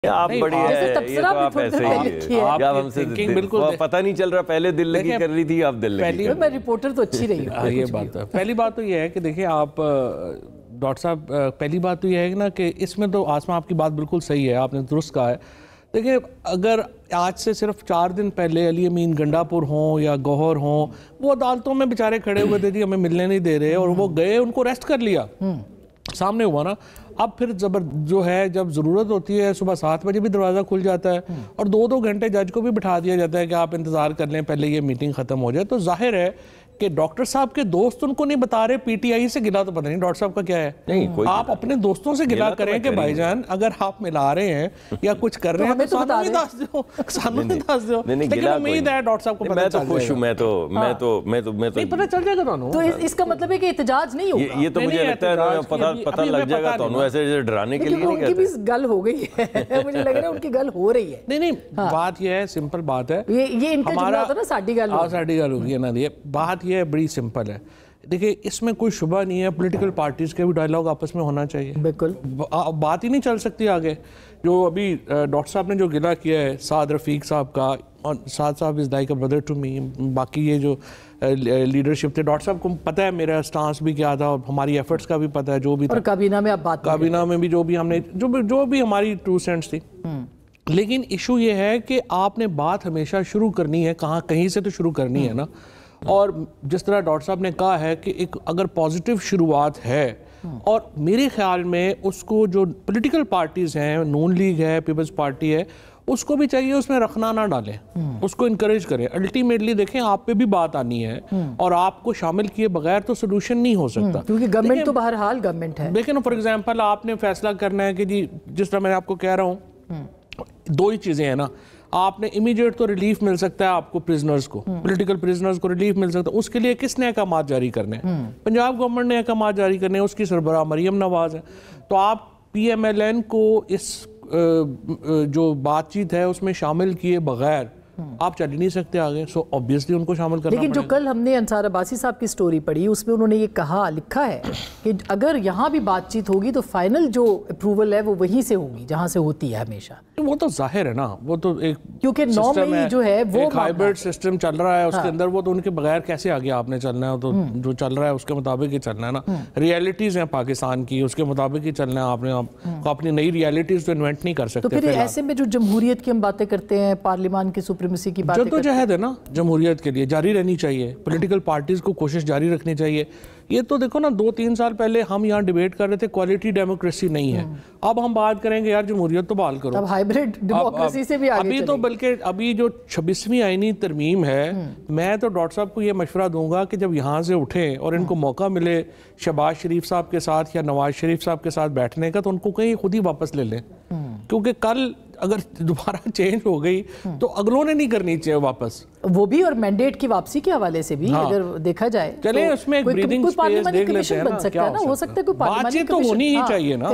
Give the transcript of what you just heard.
آپ بڑی ہے، یہ تو آپ ایسے ہی ہے، آپ ہم سے پتہ نہیں چل رہا، پہلے دل لگی کر رہی تھی، اب دل لگی کر رہی۔ میں رپورٹر تو اچھی رہی ہوں۔ یہ بات ہے، پہلی بات تو یہ ہے کہ دیکھیں آپ ڈاکٹر صاحب، پہلی بات تو یہ ہے نا کہ اس میں تو آسما آپ کی بات بالکل صحیح ہے، آپ نے درست کہا ہے۔ دیکھیں اگر آج سے صرف 4 دن پہلے علی امین گنڈا پور ہوں یا گوہر ہوں، وہ عدالتوں میں بیچارے کھڑے ہوئے تھے جی ہمیں ملنے نہیں دے رہے، اور وہ گئے، ان کو ریسٹ کر لیا، سامنے ہوا نا۔ اب پھر جو ہے جب ضرورت ہوتی ہے صبح 7 بجے بھی دروازہ کھل جاتا ہے، اور 2 گھنٹے جج کو بھی بٹھا دیا جاتا ہے کہ آپ انتظار کر لیں، پہلے یہ میٹنگ ختم ہو جائے۔ تو ظاہر ہے کہ ڈاکٹر صاحب کے دوست ان کو نہیں بتا رہے، پی ٹی آئی سے گلا تو پتہ نہیں ڈاکٹر صاحب کا کیا ہے۔ آپ اپنے دوستوں سے گلا کریں کہ بھائی جان اگر آپ ملا رہے ہیں یا کچھ کر رہے ہیں تو سانوں بھی داس دو، لیکن امید ہے ڈاکٹر صاحب کو پتہ چل جائے گا۔ میں تو خوش ہوں، میں تو پتہ چل جائے گا تانوں۔ تو اس کا مطلب ہے کہ احتجاج نہیں ہوگا۔ یہ تو مجھے لگتا ہے پتہ لگ جائے گا تانوں، ایسے ڈرانے کے لیے نہیں کہتے۔ ان کی بھی گل ہو گئی ہے، مجھے لگ رہا ہے ان کی گل ہو رہی ہے۔ نہیں بات یہ ہے، سمپل بات ہے، یہ ان کا جملہ ہوتا ہے نا ساڈی گل ہوگی نا، یہ بات یہ بڑی سمپل ہے۔ دیکھیں اس میں کوئی شبہ نہیں ہے، پولیٹیکل پارٹیز کے بھی ڈائلاگ آپس میں ہونا چاہیے، بالکل بات ہی نہیں چل سکتی آگے۔ جو ابھی ڈاکٹر صاحب نے جو گلہ کیا ہے سعد رفیق صاحب کا، اور سعد صاحب is like a brother to me, باقی یہ جو لیڈرشپ تھے، ڈاکٹر صاحب کو پتہ ہے میرا سٹانس بھی کیا تھا، اور ہماری ایفرٹس کا بھی پتہ ہے، جو بھی اور کابینہ میں اب بات کابینہ میں بھی جو بھی ہم نے جو بھی ہماری 2 سینٹس تھی۔ لیکن ایشو یہ ہے کہ آپ نے بات ہمیشہ شروع کرنی ہے، کہیں سے تو شروع کرنی ہے نا۔ اور جس طرح ڈاکٹر صاحب نے کہا ہے کہ ایک اگر پازیٹیو شروعات ہے، اور میرے خیال میں اس کو جو پولیٹیکل پارٹیز ہیں، نون لیگ ہے، پیپلز پارٹی ہے، اس کو بھی چاہیے اس میں رکھنا نہ ڈالیں، اس کو انکریج کریں۔ الٹیمیٹلی دیکھیں آپ پہ بھی بات آنی ہے، اور آپ کو شامل کیے بغیر تو سلوشن نہیں ہو سکتا، کیونکہ گورنمنٹ تو بہرحال گورنمنٹ ہے۔ لیکن فار ایگزامپل آپ نے فیصلہ کرنا ہے کہ جی جس طرح میں آپ کو کہہ رہا ہوں، 2 ہی چیزیں ہیں نا، آپ نے امیڈیٹ تو ریلیف مل سکتا ہے آپ کو پریزنرز کو، پولیٹیکل پریزنرز کو ریلیف مل سکتا ہے، اس کے لیے کس نے احکامات جاری کرنے ہیں؟ پنجاب گورنمنٹ نے احکامات جاری کرنے ہیں، اس کی سربراہ مریم نواز ہے۔ تو آپ پی ایم ایل این کو اس جو بات چیت ہے اس میں شامل کیے بغیر آپ چل ہی نہیں سکتے آگے، سو obviously ان کو شامل کرنا پڑے گا۔ لیکن جو کل ہم نے انصار عباسی صاحب کی سٹوری پڑھی، اس میں انہوں نے یہ لکھا ہے کہ اگر یہاں بھی بات چیت ہوگی تو فائنل جو اپروول ہے وہ وہیں سے ہوگی جہاں سے ہوتی ہے ہمیشہ۔ وہ تو ظاہر ہے نا، وہ تو ایک کیونکہ 9 مئی جو ہے وہ ایک ہائبرڈ سسٹم چل رہا ہے، اس کے اندر وہ تو ان کے بغیر کیسے آگے آپ نے چلنا ہے، تو جو چل رہا ہے اس کے مطابق ہی چلنا ہے نا۔ ریئلٹیز ہیں پاکستان کی، اس کے مطابق ہی چلنا ہے، آپ نے اپنی نئی ریئلٹیز تو انوینٹ نہیں کر سکتے۔ تو پھر ایسے میں جو جمہوریت کی ہم باتیں کرتے ہیں، پارلیمان کی سپریمیسی کی باتیں کرتے ہیں، جہد ہے نا جمہوریت کے لیے جاری رہنی چاہیے، پولیٹیکل پارٹیز کو کوشش جاری رکھنی چاہیے۔ یہ تو دیکھو نا 2-3 سال پہلے ہم یہاں ڈیبیٹ کر رہے تھے کوالٹی ڈیموکریسی نہیں ہے، اب ہم بات کریں گے یار جمہوریت تو بحال کرو، اب ہائبرڈ ڈیموکریسی سے بھی آگے ابھی تو بلکہ ابھی جو 26ویں آئینی ترمیم ہے، میں تو ڈاکٹر صاحب کو یہ مشورہ دوں گا کہ جب یہاں سے اٹھیں اور ان کو موقع ملے شہباز شریف صاحب کے ساتھ یا نواز شریف صاحب کے ساتھ بیٹھنے کا، تو ان کو کہیں خود ہی واپس لے لیں، کیونکہ کل اگر دوبارہ چینج ہو گئی تو اگلوں نے نہیں کرنی چاہیے واپس، وہ بھی اور مینڈیٹ کی واپسی کے حوالے سے بھی اگر دیکھا جائے چلیں اس میں ایک بریدنگ سپیس دیکھ لیتے ہیں نا، ہو سکتا ہے کوئی بات چیت تو ہونی ہی چاہیے نا۔